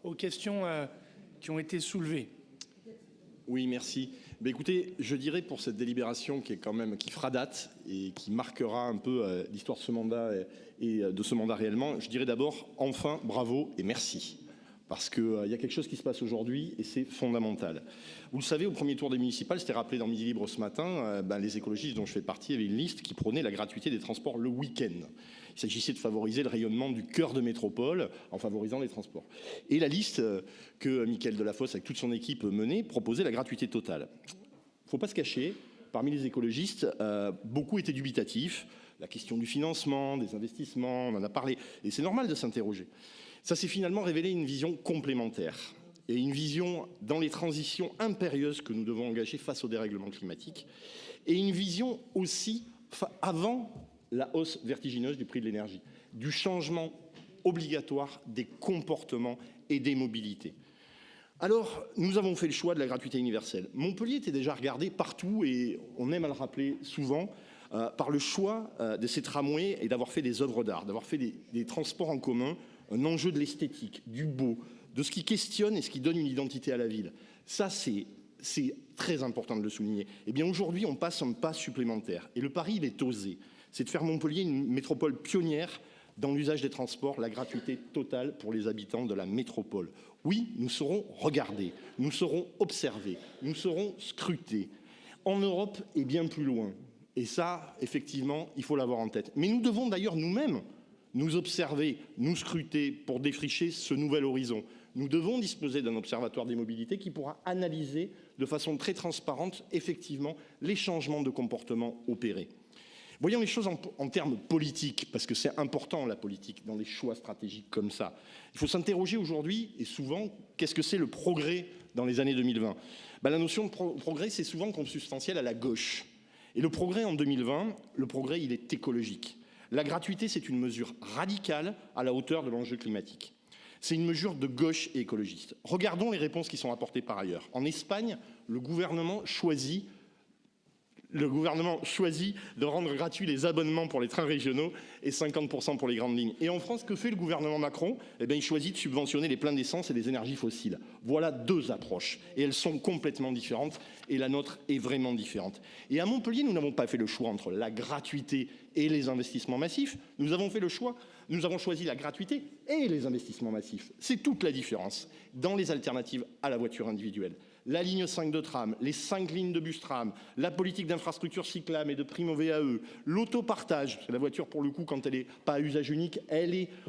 aux questions qui ont été soulevées. Oui, merci. Écoutez, je dirais pour cette délibération qui fera date et qui marquera un peu l'histoire de ce mandat et de ce mandat réellement, je dirais d'abord enfin bravo et merci. Parce qu'il y a quelque chose qui se passe aujourd'hui et c'est fondamental. Vous le savez, au premier tour des municipales, c'était rappelé dans Midi Libre ce matin, les écologistes dont je fais partie avaient une liste qui prônait la gratuité des transports le week-end. Il s'agissait de favoriser le rayonnement du cœur de métropole en favorisant les transports. Et la liste que Mickaël Delafosse, avec toute son équipe, menait, proposait la gratuité totale. Il ne faut pas se cacher, parmi les écologistes, beaucoup étaient dubitatifs. La question du financement, des investissements, on en a parlé. Et c'est normal de s'interroger. Ça s'est finalement révélé une vision complémentaire et une vision dans les transitions impérieuses que nous devons engager face au dérèglement climatique et une vision aussi avant la hausse vertigineuse du prix de l'énergie, du changement obligatoire des comportements et des mobilités. Alors, nous avons fait le choix de la gratuité universelle. Montpellier était déjà regardé partout et on aime à le rappeler souvent par le choix de ces tramways et d'avoir fait des œuvres d'art, d'avoir fait des transports en commun, un enjeu de l'esthétique, du beau, de ce qui questionne et ce qui donne une identité à la ville. Ça, c'est très important de le souligner. Eh bien, aujourd'hui, on passe un pas supplémentaire. Et le pari, il est osé. C'est de faire Montpellier une métropole pionnière dans l'usage des transports, la gratuité totale pour les habitants de la métropole. Oui, nous serons regardés, nous serons observés, nous serons scrutés. En Europe et bien plus loin. Et ça, effectivement, il faut l'avoir en tête. Mais nous devons d'ailleurs nous-mêmes nous observer, nous scruter pour défricher ce nouvel horizon. Nous devons disposer d'un observatoire des mobilités qui pourra analyser de façon très transparente, effectivement, les changements de comportement opérés. Voyons les choses en termes politiques, parce que c'est important la politique dans les choix stratégiques comme ça. Il faut s'interroger aujourd'hui, et souvent, qu'est-ce que c'est le progrès dans les années 2020 ? La notion de progrès, c'est souvent consubstantiel à la gauche. Et le progrès en 2020, le progrès, il est écologique. La gratuité, c'est une mesure radicale à la hauteur de l'enjeu climatique. C'est une mesure de gauche et écologiste. Regardons les réponses qui sont apportées par ailleurs. En Espagne, le gouvernement choisit de rendre gratuits les abonnements pour les trains régionaux et 50% pour les grandes lignes. Et en France, que fait le gouvernement Macron ? Eh bien, il choisit de subventionner les pleins d'essence et les énergies fossiles. Voilà deux approches. Et elles sont complètement différentes. Et la nôtre est vraiment différente. Et à Montpellier, nous n'avons pas fait le choix entre la gratuité et les investissements massifs. Nous avons choisi la gratuité et les investissements massifs. C'est toute la différence dans les alternatives à la voiture individuelle. La ligne 5 de tram, les 5 lignes de bus tram, la politique d'infrastructure cyclable et de prime au VAE, l'autopartage, la voiture pour le coup quand elle n'est pas à usage unique,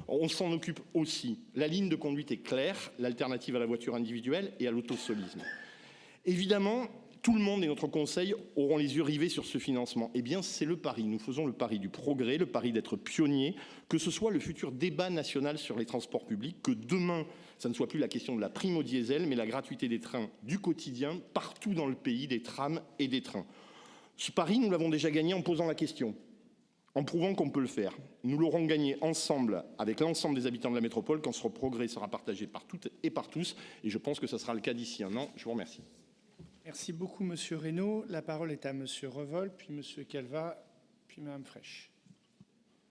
on s'en occupe aussi. La ligne de conduite est claire, l'alternative à la voiture individuelle et à l'autosolisme. Évidemment, tout le monde et notre conseil auront les yeux rivés sur ce financement. Eh bien, c'est le pari. Nous faisons le pari du progrès, le pari d'être pionniers, que ce soit le futur débat national sur les transports publics, que demain, ça ne soit plus la question de la prime au diesel, mais la gratuité des trains du quotidien, partout dans le pays, des trams et des trains. Ce pari, nous l'avons déjà gagné en posant la question, en prouvant qu'on peut le faire. Nous l'aurons gagné ensemble, avec l'ensemble des habitants de la métropole, quand ce progrès sera partagé par toutes et par tous. Et je pense que ce sera le cas d'ici un an. Je vous remercie. Merci beaucoup, Monsieur Reynaud. La parole est à Monsieur Revol, puis Monsieur Calva, puis Madame Fraîche.